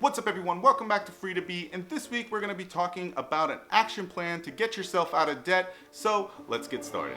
What's up everyone, welcome back to Free to Be, and this week we're going to be talking about an action plan to get yourself out of debt, so let's get started.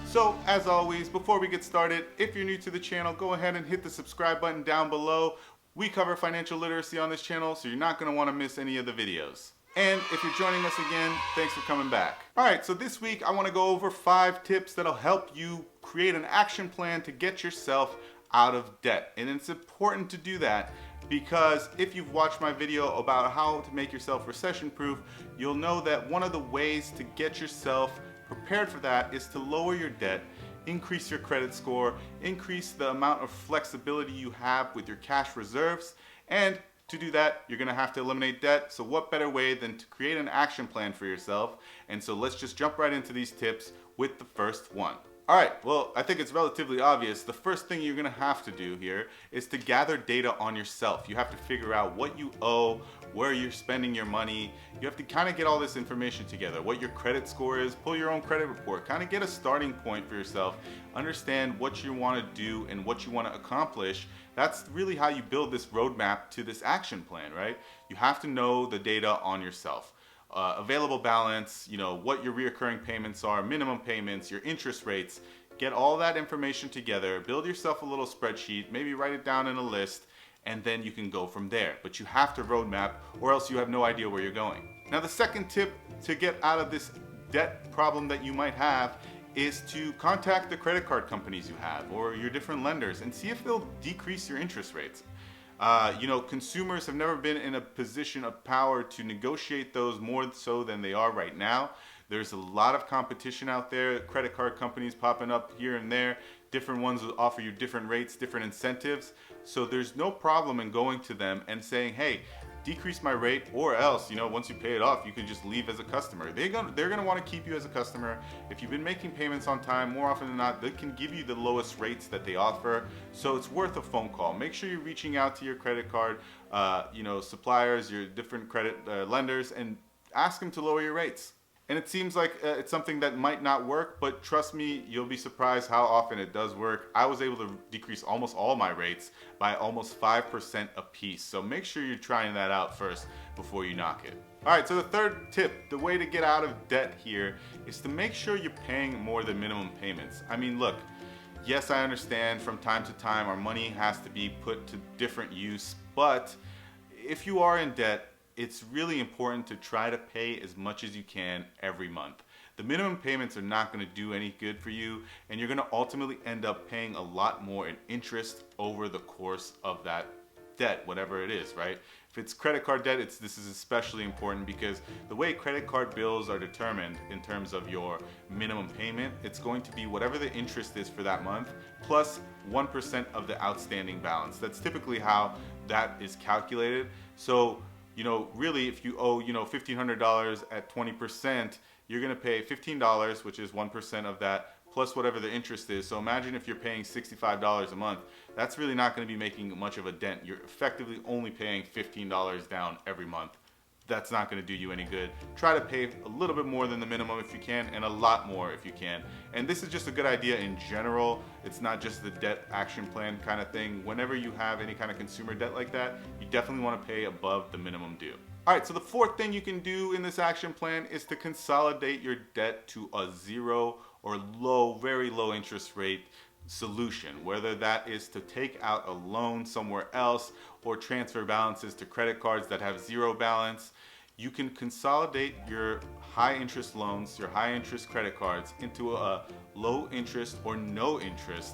So as always, before we get started, if you're new to the channel, go ahead and hit the subscribe button down below. We cover financial literacy on this channel, so you're not going to want to miss any of the videos. And if you're joining us again, thanks for coming back. All right, so this week I want to go over 5 tips that'll help you create an action plan to get yourself out of debt. And it's important to do that because if you've watched my video about how to make yourself recession proof, you'll know that one of the ways to get yourself prepared for that is to lower your debt, increase your credit score, increase the amount of flexibility you have with your cash reserves, and to do that, you're gonna have to eliminate debt. So what better way than to create an action plan for yourself? And so let's just jump right into these tips with the first one. All right, well, I think it's relatively obvious. The first thing you're gonna have to do here is to gather data on yourself. You have to figure out what you owe, where you're spending your money. You have to kind of get all this information together, what your credit score is, pull your own credit report, kind of get a starting point for yourself, understand what you want to do and what you want to accomplish. That's really how you build this roadmap to this action plan, right? You have to know the data on yourself. Available balance, what your reoccurring payments are, minimum payments, your interest rates. Get all that information together, build yourself a little spreadsheet, maybe write it down in a list, and then you can go from there. But you have to roadmap or else you have no idea where you're going. Now the second tip to get out of this debt problem that you might have is to contact the credit card companies you have or your different lenders and see if they'll decrease your interest rates. Consumers have never been in a position of power to negotiate those more so than they are right now. There's a lot of competition out there, credit card companies popping up here and there. Different ones will offer you different rates, different incentives. So there's no problem in going to them and saying, hey, decrease my rate, or else, once you pay it off, you can just leave as a customer. They're gonna want to keep you as a customer. If you've been making payments on time, more often than not, they can give you the lowest rates that they offer. So it's worth a phone call. Make sure you're reaching out to your credit card, suppliers, your different credit lenders, and ask them to lower your rates. And it seems like it's something that might not work, but trust me, you'll be surprised how often it does work. I was able to decrease almost all my rates by almost 5% a piece. So make sure you're trying that out first before you knock it. All right, so the third tip, the way to get out of debt here is to make sure you're paying more than minimum payments. I mean, look, yes, I understand from time to time our money has to be put to different use, but if you are in debt, it's really important to try to pay as much as you can every month. The minimum payments are not going to do any good for you, and you're going to ultimately end up paying a lot more in interest over the course of that debt, whatever it is, right? If it's credit card debt, this is especially important because the way credit card bills are determined in terms of your minimum payment, it's going to be whatever the interest is for that month plus 1% of the outstanding balance. That's typically how that is calculated. So really, if you owe, $1,500 at 20%, you're going to pay $15, which is 1% of that, plus whatever the interest is. So imagine if you're paying $65 a month, that's really not going to be making much of a dent. You're effectively only paying $15 down every month. That's not going to do you any good. Try to pay a little bit more than the minimum if you can, and a lot more if you can. And this is just a good idea in general. It's not just the debt action plan kind of thing. Whenever you have any kind of consumer debt like that, you definitely want to pay above the minimum due. All right, so the fourth thing you can do in this action plan is to consolidate your debt to a zero or low, very low interest rate solution, whether that is to take out a loan somewhere else or transfer balances to credit cards that have zero balance. You can consolidate your high interest loans, your high interest credit cards into a low interest or no interest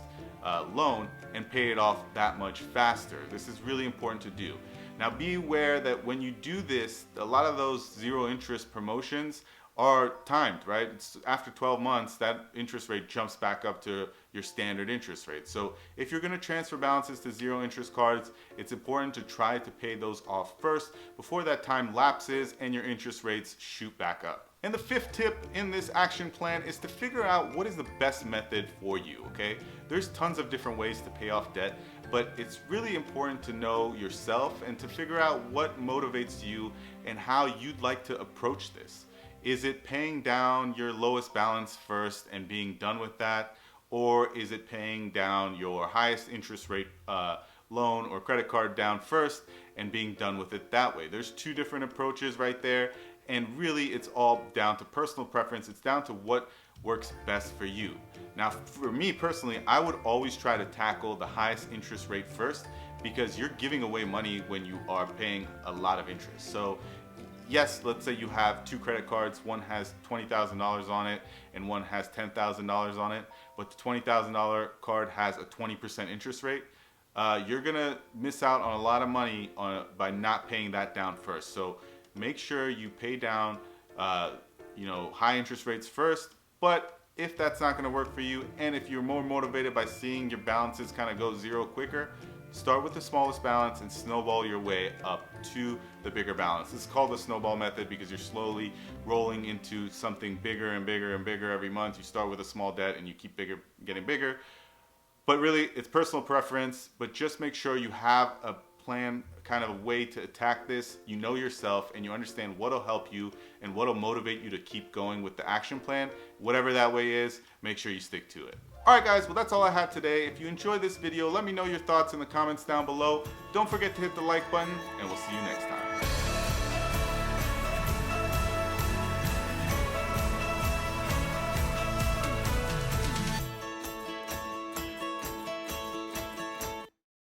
loan and pay it off that much faster. This is really important to do. Now be aware that when you do this, a lot of those zero interest promotions are timed, right? It's after 12 months, that interest rate jumps back up to your standard interest rate. So if you're gonna transfer balances to zero interest cards, it's important to try to pay those off first before that time lapses and your interest rates shoot back up. And the fifth tip in this action plan is to figure out what is the best method for you, okay? There's tons of different ways to pay off debt, but it's really important to know yourself and to figure out what motivates you and how you'd like to approach this. Is it paying down your lowest balance first and being done with that? Or is it paying down your highest interest rate loan or credit card down first and being done with it that way? There's two different approaches right there. And really, it's all down to personal preference. It's down to what works best for you. Now, for me personally, I would always try to tackle the highest interest rate first, because you're giving away money when you are paying a lot of interest. So yes, let's say you have two credit cards, one has $20,000 on it and one has $10,000 on it, but the $20,000 card has a 20% interest rate. You're gonna miss out on a lot of money by not paying that down first. So make sure you pay down high interest rates first. But if that's not gonna work for you, and if you're more motivated by seeing your balances kind of go zero quicker, start with the smallest balance and snowball your way up to the bigger balance. This is called the snowball method because you're slowly rolling into something bigger and bigger and bigger every month. You start with a small debt and you keep getting bigger. But really, it's personal preference, but just make sure you have a plan, kind of a way to attack this. You know yourself and you understand what'll help you and what'll motivate you to keep going with the action plan. Whatever that way is, make sure you stick to it. Alright guys, well that's all I had today. If you enjoyed this video, let me know your thoughts in the comments down below. Don't forget to hit the like button, and we'll see you next time.